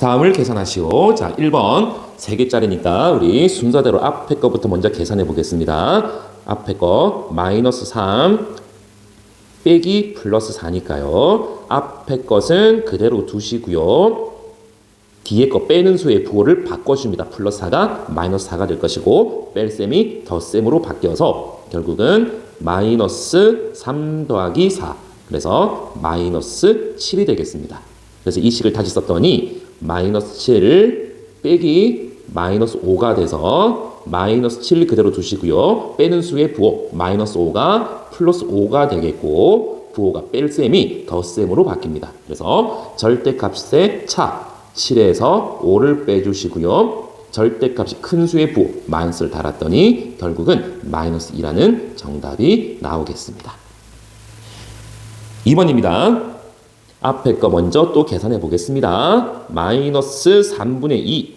다음을 계산하시오. 자, 1번 3개짜리니까 우리 순서대로 앞에 거부터 먼저 계산해 보겠습니다. 앞에 거 마이너스 3 빼기 플러스 4니까요. 앞에 것은 그대로 두시고요. 뒤에 거 빼는 수의 부호를 바꿔줍니다. 플러스 4가 마이너스 4가 될 것이고 뺄셈이 덧셈으로 바뀌어서 결국은 마이너스 3 더하기 4 그래서 마이너스 7이 되겠습니다. 그래서 이 식을 다시 썼더니 마이너스 7 빼기 마이너스 5가 돼서 마이너스 7 그대로 두시고요. 빼는 수의 부호 마이너스 5가 플러스 5가 되겠고 부호가 뺄셈이 덧셈으로 바뀝니다. 그래서 절대값의 차 7에서 5를 빼주시고요. 절대값이 큰 수의 부호 마이너스를 달았더니 결국은 마이너스 2라는 정답이 나오겠습니다. 2번입니다. 앞에 거 먼저 또 계산해 보겠습니다. 마이너스 3분의 2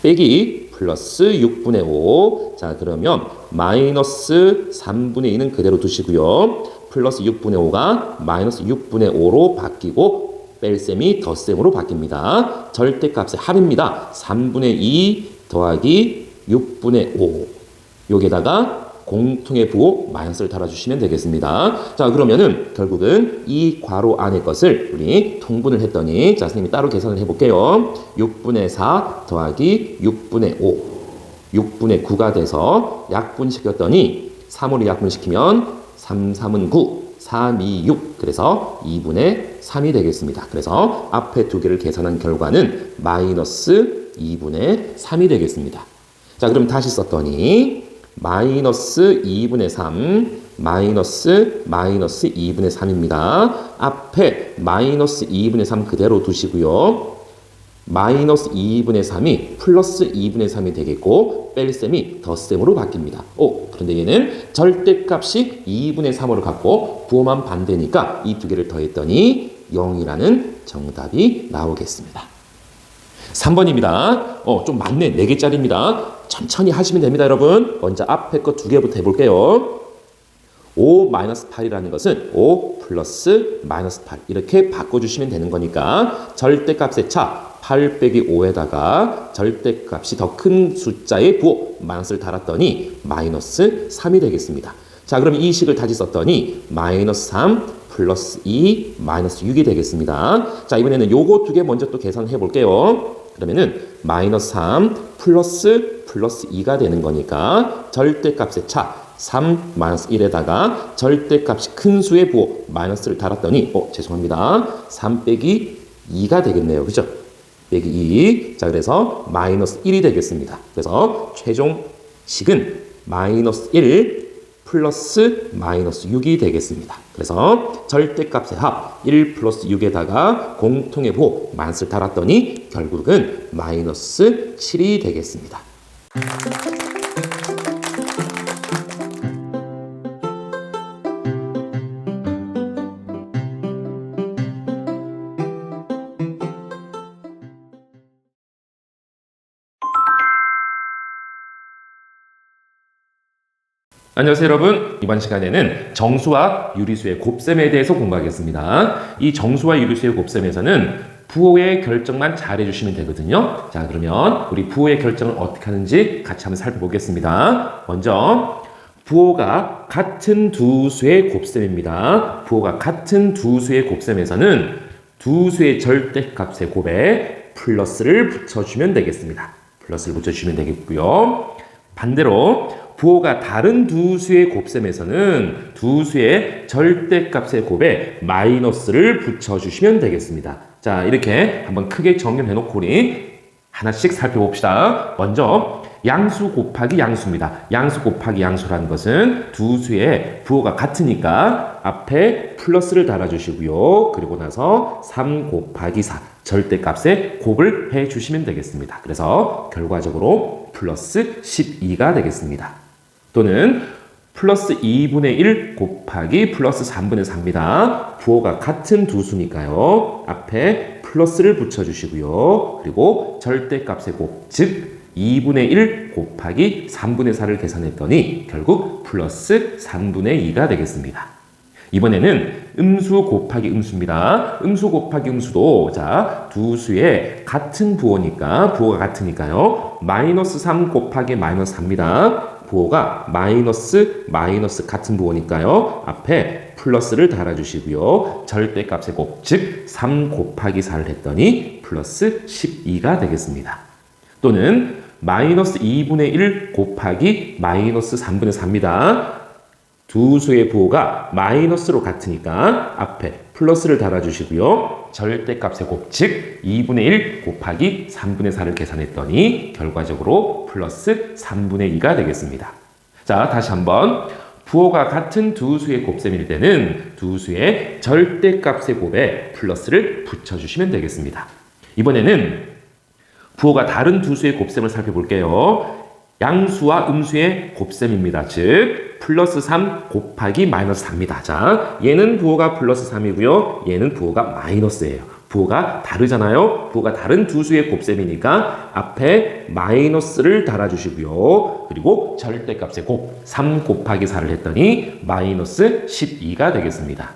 빼기 플러스 6분의 5. 자, 그러면 마이너스 3분의 2는 그대로 두시고요. 플러스 6분의 5가 마이너스 6분의 5로 바뀌고 뺄셈이 덧셈으로 바뀝니다. 절대값의 합입니다. 3분의 2 더하기 6분의 5. 여기에다가 공통의 부호 마이너스를 달아주시면 되겠습니다. 자, 그러면은 결국은 이 괄호 안의 것을 우리 통분을 했더니 자, 선생님이 따로 계산을 해볼게요. 6분의 4 더하기 6분의 5. 6분의 9가 돼서 약분시켰더니 3으로 약분시키면 3, 3은 9. 3, 2, 6. 그래서 2분의 3이 되겠습니다. 그래서 앞에 두 개를 계산한 결과는 마이너스 2분의 3이 되겠습니다. 자, 그럼 다시 썼더니 마이너스 2분의 3 마이너스 2분의 3입니다. 앞에 마이너스 2분의 3 그대로 두시고요. 마이너스 2분의 3이 플러스 2분의 3이 되겠고 뺄셈이 덧셈으로 바뀝니다. 그런데 얘는 절대값이 2분의 3으로 갖고 부호만 반대니까 이 두 개를 더했더니 0이라는 정답이 나오겠습니다. 3번입니다. 좀 많네. 4개짜리입니다. 천천히 하시면 됩니다, 여러분. 먼저 앞에 거 2개부터 해볼게요. 5 마이너스 8이라는 것은 5 플러스 마이너스 8 이렇게 바꿔주시면 되는 거니까 절대값의 차 8 빼기 5에다가 절대값이 더 큰 숫자의 부호 마이너스를 달았더니 마이너스 3이 되겠습니다. 자, 그럼 이 식을 다시 썼더니 마이너스 3 플러스 2 마이너스 6이 되겠습니다. 자, 이번에는 요거 2개 먼저 또 계산해 볼게요. 그러면은 마이너스 3 플러스 2가 되는 거니까 절대값의 차 3 마이너스 1에다가 절대값이 큰 수의 부호 마이너스를 달았더니 죄송합니다. 3 빼기 2가 되겠네요. 그죠? 빼기 2. 자, 그래서 마이너스 1이 되겠습니다. 그래서 최종 식은 마이너스 1 플러스 마이너스 6이 되겠습니다. 그래서 절대값의 합 1 플러스 6에다가 공통의 부호 마이너스를 달았더니 결국은 마이너스 7이 되겠습니다. 안녕하세요, 여러분. 이번 시간에는 정수와 유리수의 곱셈에 대해서 공부하겠습니다. 이 정수와 유리수의 곱셈에서는 부호의 결정만 잘 해주시면 되거든요. 자, 그러면 우리 부호의 결정을 어떻게 하는지 같이 한번 살펴보겠습니다. 먼저 부호가 같은 두 수의 곱셈입니다. 부호가 같은 두 수의 곱셈에서는 두 수의 절대값의 곱에 플러스를 붙여주면 되겠습니다. 플러스를 붙여주시면 되겠고요. 반대로 부호가 다른 두 수의 곱셈에서는 두 수의 절대값의 곱에 마이너스를 붙여주시면 되겠습니다. 자, 이렇게 한번 크게 정리해놓고 우리 하나씩 살펴봅시다. 먼저 양수 곱하기 양수입니다. 양수 곱하기 양수라는 것은 두 수의 부호가 같으니까 앞에 플러스를 달아주시고요. 그리고 나서 3 곱하기 4 절대값의 곱을 해주시면 되겠습니다. 그래서 결과적으로 플러스 12가 되겠습니다. 또는 플러스 2분의 1 곱하기 플러스 3분의 4입니다. 부호가 같은 두 수니까요. 앞에 플러스를 붙여주시고요. 그리고 절대값의 곱, 즉 2분의 1 곱하기 3분의 4를 계산했더니 결국 플러스 3분의 2가 되겠습니다. 이번에는 음수 곱하기 음수입니다. 음수 곱하기 음수도 자, 두 수의 같은 부호니까 부호가 같으니까요. 마이너스 3 곱하기 마이너스 4입니다. 부호가 마이너스 같은 부호니까요. 앞에 플러스를 달아주시고요. 절대값의 곱, 즉 3 곱하기 4를 했더니 플러스 12가 되겠습니다. 또는 마이너스 2분의 1 곱하기 마이너스 3분의 4입니다. 두 수의 부호가 마이너스로 같으니까 앞에 플러스를 달아주시고요. 절대값의 곱, 즉 2분의 1 곱하기 3분의 4를 계산했더니 결과적으로 플러스 3분의 2가 되겠습니다. 자, 다시 한번. 부호가 같은 두 수의 곱셈일 때는 두 수의 절대값의 곱에 플러스를 붙여주시면 되겠습니다. 이번에는 부호가 다른 두 수의 곱셈을 살펴볼게요. 양수와 음수의 곱셈입니다. 즉 플러스 3 곱하기 마이너스 4입니다. 자, 얘는 부호가 플러스 3이고요. 얘는 부호가 마이너스예요. 부호가 다르잖아요. 부호가 다른 두 수의 곱셈이니까 앞에 마이너스를 달아주시고요. 그리고 절대값의 곱 3 곱하기 4를 했더니 마이너스 12가 되겠습니다.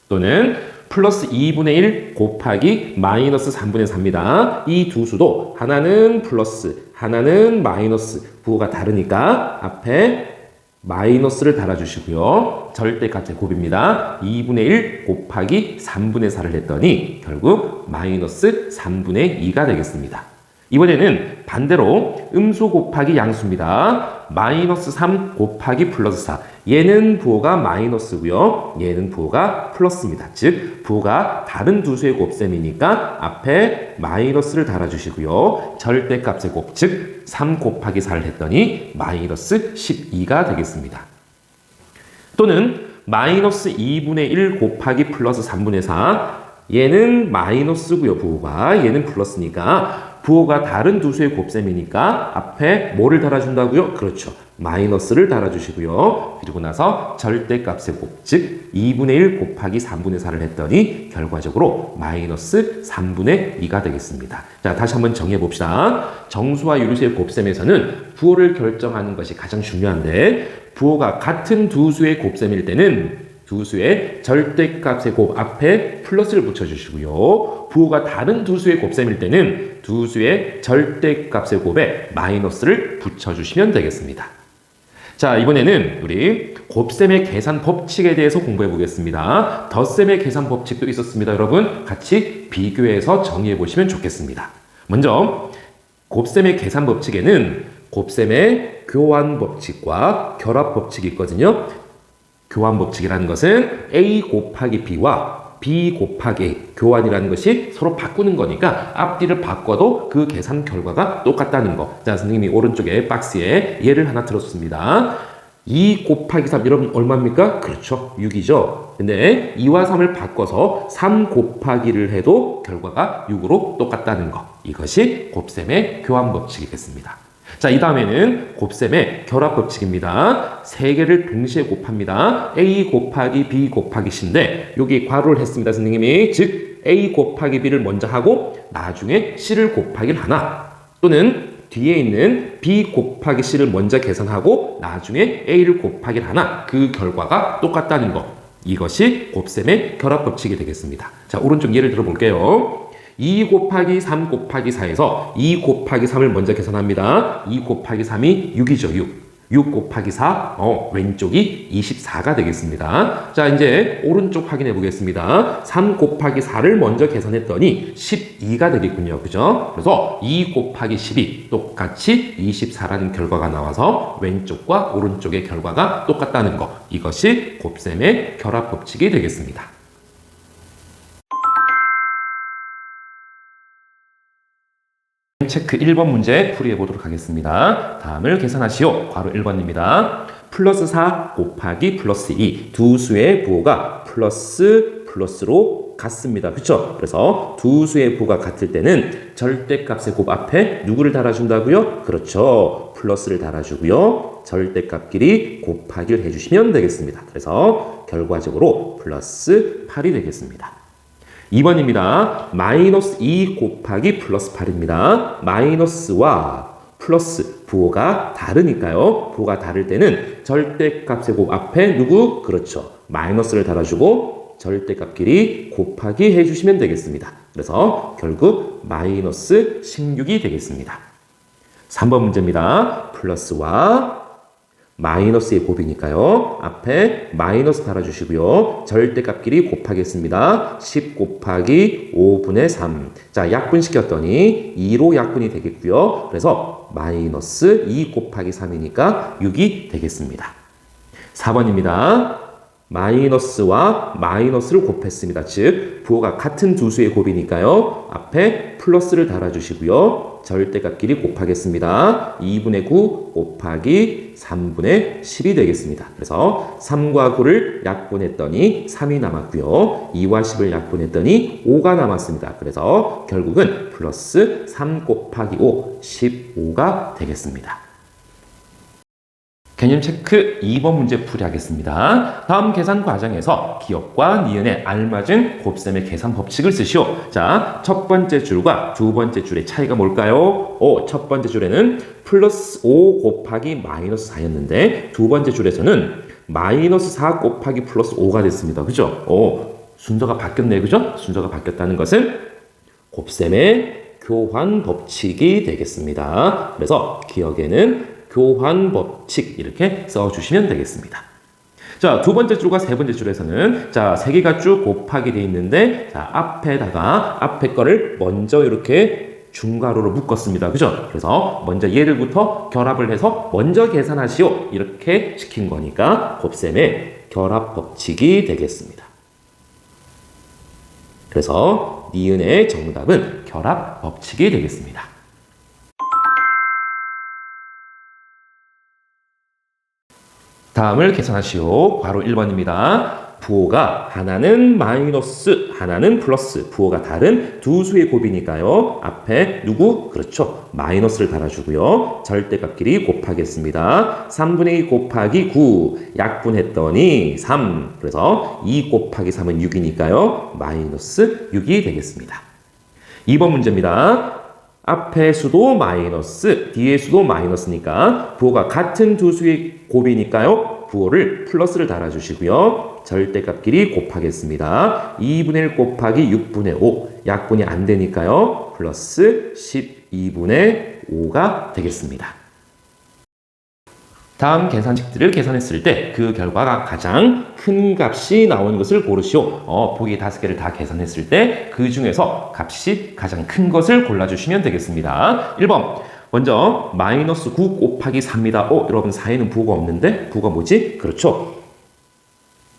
또는 플러스 2분의 1 곱하기 마이너스 3분의 4입니다. 이 두 수도 하나는 플러스, 하나는 마이너스, 부호가 다르니까 앞에 마이너스를 달아주시고요. 절대값의 곱입니다. 2분의 1 곱하기 3분의 4를 했더니 결국 마이너스 3분의 2가 되겠습니다. 이번에는 반대로 음수 곱하기 양수입니다. 마이너스 3 곱하기 플러스 4. 얘는 부호가 마이너스고요. 얘는 부호가 플러스입니다. 즉 부호가 다른 두 수의 곱셈이니까 앞에 마이너스를 달아주시고요. 절대값의 곱, 즉 3 곱하기 4를 했더니 마이너스 12가 되겠습니다. 또는 마이너스 2분의 1 곱하기 플러스 3분의 4. 얘는 마이너스고요. 부호가 얘는 플러스니까 부호가 다른 두 수의 곱셈이니까 앞에 뭐를 달아준다고요? 그렇죠. 마이너스를 달아주시고요. 그리고 나서 절대값의 곱, 즉 2분의 1 곱하기 3분의 4를 했더니 결과적으로 마이너스 3분의 2가 되겠습니다. 자, 다시 한번 정리해 봅시다. 정수와 유리수의 곱셈에서는 부호를 결정하는 것이 가장 중요한데 부호가 같은 두 수의 곱셈일 때는 두 수의 절대값의 곱 앞에 플러스를 붙여주시고요. 부호가 다른 두 수의 곱셈일 때는 두 수의 절대값의 곱에 마이너스를 붙여주시면 되겠습니다. 자, 이번에는 우리 곱셈의 계산 법칙에 대해서 공부해 보겠습니다. 덧셈의 계산 법칙도 있었습니다. 여러분 같이 비교해서 정리해 보시면 좋겠습니다. 먼저 곱셈의 계산 법칙에는 곱셈의 교환 법칙과 결합 법칙이 있거든요. 교환 법칙이라는 것은 A 곱하기 B와 B 곱하기 A, 교환이라는 것이 서로 바꾸는 거니까 앞뒤를 바꿔도 그 계산 결과가 똑같다는 거. 자, 선생님이 오른쪽에 박스에 예를 하나 들었습니다. 2 곱하기 3, 여러분 얼마입니까? 그렇죠, 6이죠. 근데 2와 3을 바꿔서 3 곱하기를 해도 결과가 6으로 똑같다는 거. 이것이 곱셈의 교환 법칙이겠습니다. 자, 이 다음에는 곱셈의 결합 법칙입니다. 세 개를 동시에 곱합니다. A 곱하기 B 곱하기 C인데 여기 괄호를 했습니다. 선생님이. 즉 A 곱하기 B를 먼저 하고 나중에 C를 곱하기를 하나, 또는 뒤에 있는 B 곱하기 C를 먼저 계산하고 나중에 A를 곱하기를 하나, 그 결과가 똑같다는 것. 이것이 곱셈의 결합 법칙이 되겠습니다. 자, 오른쪽 예를 들어볼게요. 2 곱하기 3 곱하기 4에서 2 곱하기 3을 먼저 계산합니다. 2 곱하기 3이 6이죠. 6 곱하기 4, 왼쪽이 24가 되겠습니다. 자, 이제 오른쪽 확인해 보겠습니다. 3 곱하기 4를 먼저 계산했더니 12가 되겠군요. 그죠? 그래서 2 곱하기 12 똑같이 24라는 결과가 나와서 왼쪽과 오른쪽의 결과가 똑같다는 거. 이것이 곱셈의 결합 법칙이 되겠습니다. 체크 1번 문제 풀이해 보도록 하겠습니다. 다음을 계산하시오. 괄호 1번입니다. 플러스 4 곱하기 플러스 2. 두 수의 부호가 플러스로 같습니다. 그렇죠? 그래서 두 수의 부호가 같을 때는 절대값의 곱 앞에 누구를 달아준다고요? 그렇죠. 플러스를 달아주고요. 절대값끼리 곱하기를 해주시면 되겠습니다. 그래서 결과적으로 플러스 8이 되겠습니다. 2번입니다. 마이너스 2 곱하기 플러스 8입니다. 마이너스와 플러스 부호가 다르니까요. 부호가 다를 때는 절대값의 곱 앞에 누구? 그렇죠. 마이너스를 달아주고 절대값끼리 곱하기 해주시면 되겠습니다. 그래서 결국 마이너스 16이 되겠습니다. 3번 문제입니다. 플러스와 마이너스의 곱이니까요. 앞에 마이너스 달아주시고요. 절대값끼리 곱하겠습니다. 10 곱하기 5분의 3. 자, 약분시켰더니 2로 약분이 되겠고요. 그래서 마이너스 2 곱하기 3이니까 6이 되겠습니다. 4번입니다. 마이너스와 마이너스를 곱했습니다. 즉 부호가 같은 두 수의 곱이니까요. 앞에 플러스를 달아주시고요. 절대값끼리 곱하겠습니다. 2분의 9 곱하기 3분의 10이 되겠습니다. 그래서 3과 9를 약분했더니 3이 남았고요. 2와 10을 약분했더니 5가 남았습니다. 그래서 결국은 플러스 3 곱하기 5, 15가 되겠습니다. 개념 체크 2번 문제 풀이하겠습니다. 다음 계산 과정에서 기억과 니은에 알맞은 곱셈의 계산 법칙을 쓰시오. 자, 첫 번째 줄과 두 번째 줄의 차이가 뭘까요? 첫 번째 줄에는 플러스 5 곱하기 마이너스 4였는데 두 번째 줄에서는 마이너스 4 곱하기 플러스 5가 됐습니다. 그죠? 순서가 바뀌었네. 그죠? 순서가 바뀌었다는 것은 곱셈의 교환 법칙이 되겠습니다. 그래서 기억에는 교환 법칙 이렇게 써주시면 되겠습니다. 자, 두 번째 줄과 세 번째 줄에서는 자, 세 개가 쭉 곱하기 되어 있는데 자, 앞에다가 앞에 거를 먼저 이렇게 중괄호로 묶었습니다. 그죠? 그래서 먼저 얘들부터 결합을 해서 먼저 계산하시오. 이렇게 시킨 거니까 곱셈의 결합 법칙이 되겠습니다. 그래서 니은의 정답은 결합 법칙이 되겠습니다. 다음을 계산하시오. 바로 1번입니다. 부호가 하나는 마이너스, 하나는 플러스, 부호가 다른 두 수의 곱이니까요. 앞에 누구? 그렇죠. 마이너스를 달아주고요. 절대값끼리 곱하겠습니다. 3분의 2 곱하기 9, 약분했더니 3. 그래서 2 곱하기 3은 6이니까요. 마이너스 6이 되겠습니다. 2번 문제입니다. 앞의 수도 마이너스, 뒤의 수도 마이너스니까 부호가 같은 두 수의 곱이니까요. 부호를 플러스를 달아주시고요. 절대값끼리 곱하겠습니다. 2분의 1 곱하기 6분의 5. 약분이 안 되니까요. 플러스 12분의 5가 되겠습니다. 다음 계산식들을 계산했을 때 그 결과가 가장 큰 값이 나오는 것을 고르시오. 보기 5개를 다 계산했을 때 그 중에서 값이 가장 큰 것을 골라주시면 되겠습니다. 1번 먼저 마이너스 9 곱하기 4입니다. 여러분 4에는 부호가 없는데 부호가 뭐지? 그렇죠.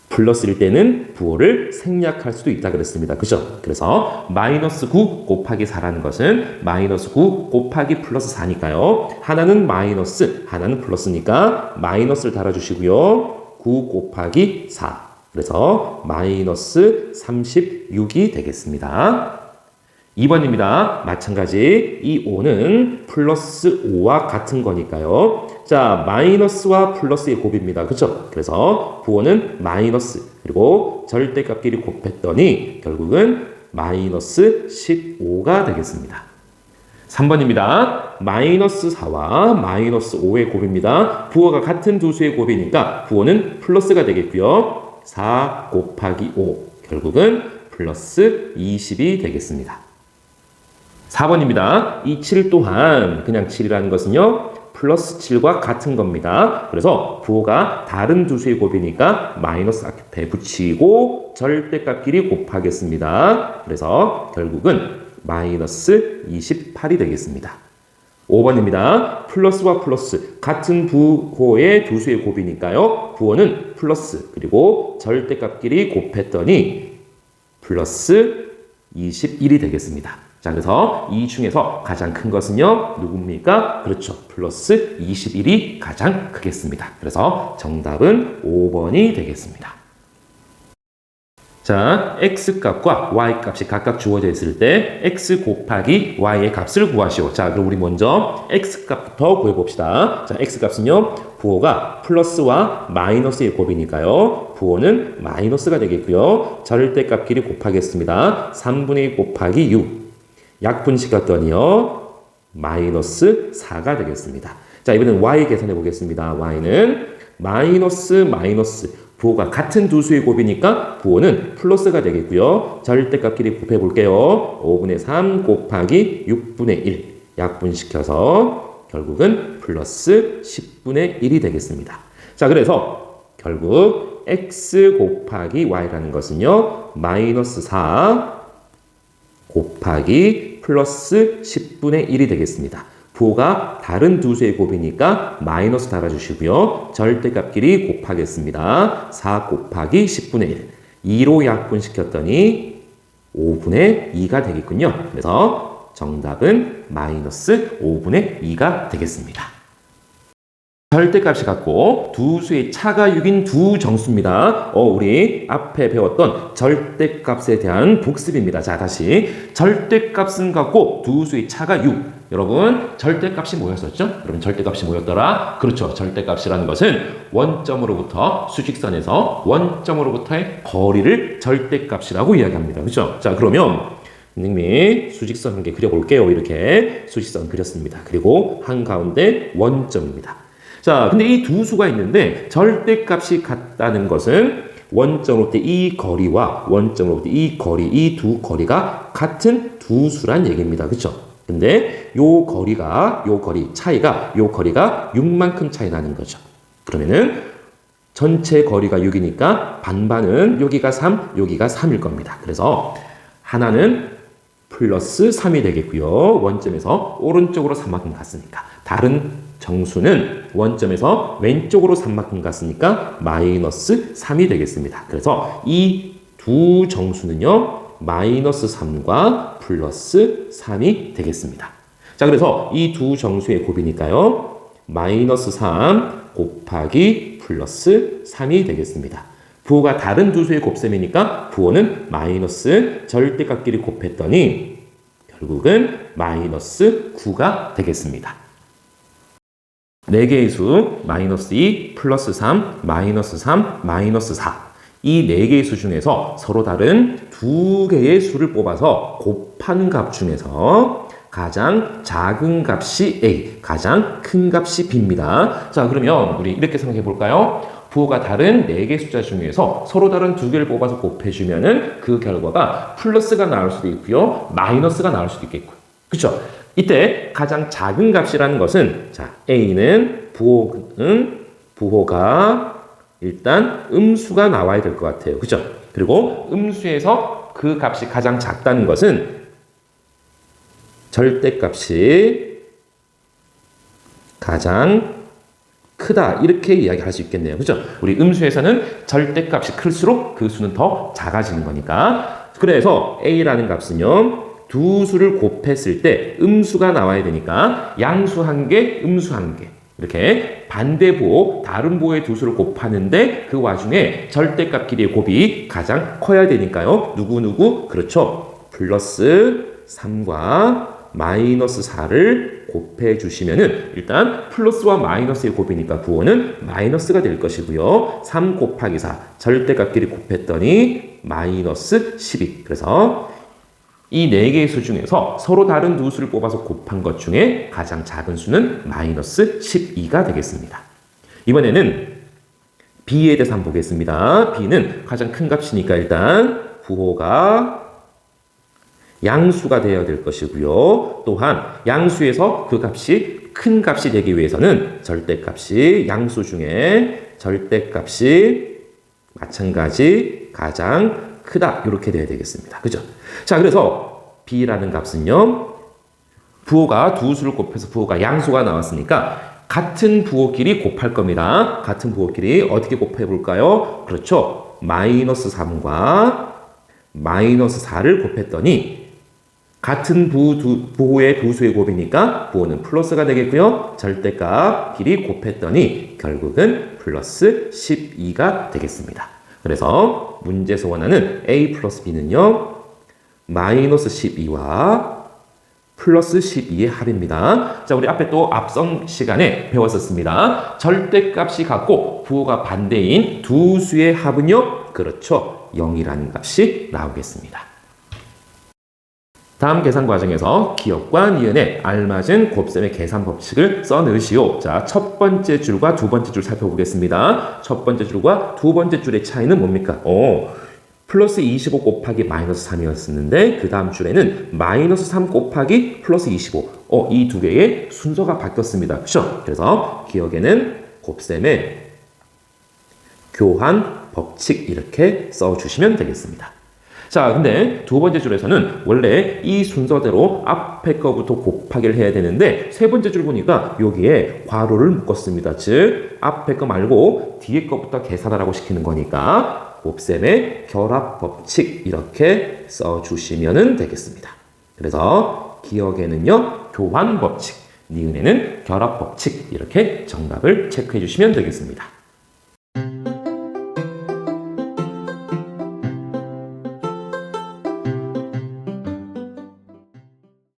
플러스일 때는 부호를 생략할 수도 있다 그랬습니다. 그죠? 그래서 마이너스 9 곱하기 4라는 것은 마이너스 9 곱하기 플러스 4니까요. 하나는 마이너스, 하나는 플러스니까 마이너스를 달아주시고요. 9 곱하기 4. 그래서 마이너스 36이 되겠습니다. 2번입니다. 마찬가지 이 5는 플러스 5와 같은 거니까요. 자, 마이너스와 플러스의 곱입니다. 그렇죠? 그래서 부호는 마이너스 그리고 절대값끼리 곱했더니 결국은 마이너스 15가 되겠습니다. 3번입니다. 마이너스 4와 마이너스 5의 곱입니다. 부호가 같은 두 수의 곱이니까 부호는 플러스가 되겠고요. 4 곱하기 5 결국은 플러스 20이 되겠습니다. 4번입니다. 이 7 또한 그냥 7이라는 것은요. 플러스 7과 같은 겁니다. 그래서 부호가 다른 두 수의 곱이니까 마이너스 앞에 붙이고 절대값끼리 곱하겠습니다. 그래서 결국은 마이너스 28이 되겠습니다. 5번입니다. 플러스와 플러스 같은 부호의 두 수의 곱이니까요. 부호는 플러스 그리고 절대값끼리 곱했더니 플러스 21이 되겠습니다. 자, 그래서 이 중에서 가장 큰 것은요, 누굽니까? 그렇죠. 플러스 21이 가장 크겠습니다. 그래서 정답은 5번이 되겠습니다. 자, x값과 y값이 각각 주어져 있을 때 x 곱하기 y의 값을 구하시오. 자, 그럼 우리 먼저 x값부터 구해봅시다. 자, x값은요, 부호가 플러스와 마이너스의 곱이니까요. 부호는 마이너스가 되겠고요. 절대값끼리 곱하겠습니다. 3분의 2 곱하기 6. 약분시켰더니요. 마이너스 4가 되겠습니다. 자, 이번엔 y 계산해 보겠습니다. y는 마이너스 부호가 같은 두 수의 곱이니까 부호는 플러스가 되겠고요. 절대값끼리 곱해 볼게요. 5분의 3 곱하기 6분의 1 약분시켜서 결국은 플러스 10분의 1이 되겠습니다. 자, 그래서 결국 x 곱하기 y라는 것은요. 마이너스 4 곱하기 플러스 10분의 1이 되겠습니다. 부호가 다른 두 수의 곱이니까 마이너스 달아주시고요. 절대값끼리 곱하겠습니다. 4 곱하기 10분의 1. 2로 약분시켰더니 5분의 2가 되겠군요. 그래서 정답은 마이너스 5분의 2가 되겠습니다. 절대값이 같고 두 수의 차가 6인 두 정수입니다. 우리 앞에 배웠던 절대값에 대한 복습입니다. 자, 다시 절대값은 같고 두 수의 차가 6. 여러분, 절대값이 뭐였었죠? 여러분, 절대값이 뭐였더라? 그렇죠. 절대값이라는 것은 원점으로부터 수직선에서 원점으로부터의 거리를 절대값이라고 이야기합니다. 그렇죠? 자, 그러면 선생님이 수직선 한 개 그려볼게요. 이렇게 수직선 그렸습니다. 그리고 한가운데 원점입니다. 자, 근데 이 두 수가 있는데 절대값이 같다는 것은 원점으로부터 이 거리와 원점으로부터 이 거리, 이 두 거리가 같은 두 수란 얘기입니다. 그렇죠? 근데 요 거리 차이가 6만큼 차이 나는 거죠. 그러면은 전체 거리가 6이니까 반반은 여기가 3, 여기가 3일 겁니다. 그래서 하나는 플러스 3이 되겠고요. 원점에서 오른쪽으로 3만큼 갔으니까. 다른 정수는 원점에서 왼쪽으로 3만큼 갔으니까 마이너스 3이 되겠습니다. 그래서 이 두 정수는요. 마이너스 3과 플러스 3이 되겠습니다. 자, 그래서 이 두 정수의 곱이니까요. 마이너스 3 곱하기 플러스 3이 되겠습니다. 부호가 다른 두 수의 곱셈이니까 부호는 마이너스 절대값끼리 곱했더니 결국은 마이너스 9가 되겠습니다. 4개의 수 마이너스 2, 플러스 3, 마이너스 3, 마이너스 4 이 4개의 수 중에서 서로 다른 2개의 수를 뽑아서 곱한 값 중에서 가장 작은 값이 A, 가장 큰 값이 B입니다. 자, 그러면 우리 이렇게 생각해 볼까요? 부호가 다른 4개의 숫자 중에서 서로 다른 2개를 뽑아서 곱해주면은 그 결과가 플러스가 나올 수도 있고요. 마이너스가 나올 수도 있겠고요. 그렇죠? 이때 가장 작은 값이라는 것은 자, A는 부호가 일단 음수가 나와야 될 것 같아요. 그죠? 그리고 음수에서 그 값이 가장 작다는 것은 절대값이 가장 크다. 이렇게 이야기할 수 있겠네요. 그죠? 우리 음수에서는 절대값이 클수록 그 수는 더 작아지는 거니까. 그래서 A라는 값은요. 두 수를 곱했을 때 음수가 나와야 되니까 양수 한 개, 음수 한 개. 이렇게 반대 부호, 다른 부호의 두 수를 곱하는데 그 와중에 절대값끼리의 곱이 가장 커야 되니까요. 누구? 그렇죠. 플러스 3과 마이너스 4를 곱해 주시면은 일단 플러스와 마이너스의 곱이니까 부호는 마이너스가 될 것이고요. 3 곱하기 4 절대값끼리 곱했더니 마이너스 12. 그래서 이 4개의 수 중에서 서로 다른 두 수를 뽑아서 곱한 것 중에 가장 작은 수는 마이너스 12가 되겠습니다. 이번에는 B에 대해서 한번 보겠습니다. B는 가장 큰 값이니까 일단 부호가 양수가 되어야 될 것이고요. 또한 양수에서 그 값이 큰 값이 되기 위해서는 절대값이 양수 중에 절대값이 마찬가지 가장 크다. 이렇게 돼야 되겠습니다. 그죠? 자, 그래서 B라는 값은요. 부호가 두 수를 곱해서 부호가 양수가 나왔으니까 같은 부호끼리 곱할 겁니다. 같은 부호끼리 어떻게 곱해 볼까요? 그렇죠. 마이너스 3과 마이너스 4를 곱했더니 같은 부호의 두 수의 곱이니까 부호는 플러스가 되겠고요. 절대값끼리 곱했더니 결국은 플러스 12가 되겠습니다. 그래서 문제에서 원하는 A 플러스 B는요. 마이너스 12와 플러스 12의 합입니다. 자, 우리 앞에 또 앞선 시간에 배웠었습니다. 절대값이 같고 부호가 반대인 두 수의 합은요. 그렇죠. 0이라는 값이 나오겠습니다. 다음 계산 과정에서 기억과 니은에 알맞은 곱셈의 계산 법칙을 써 넣으시오. 자, 첫 번째 줄과 두 번째 줄 살펴보겠습니다. 첫 번째 줄과 두 번째 줄의 차이는 뭡니까? 플러스 25 곱하기 마이너스 3이었었는데 그 다음 줄에는 마이너스 3 곱하기 플러스 25. 이 두 개의 순서가 바뀌었습니다. 그렇죠? 그래서 기억에는 곱셈의 교환 법칙 이렇게 써주시면 되겠습니다. 자, 근데 두 번째 줄에서는 원래 이 순서대로 앞에 거부터 곱하기를 해야 되는데 세 번째 줄 보니까 여기에 괄호를 묶었습니다. 즉 앞에 거 말고 뒤에 거부터 계산하라고 시키는 거니까 곱셈의 결합 법칙 이렇게 써주시면 되겠습니다. 그래서 기억에는요 교환 법칙, 니은에는 결합 법칙 이렇게 정답을 체크해 주시면 되겠습니다.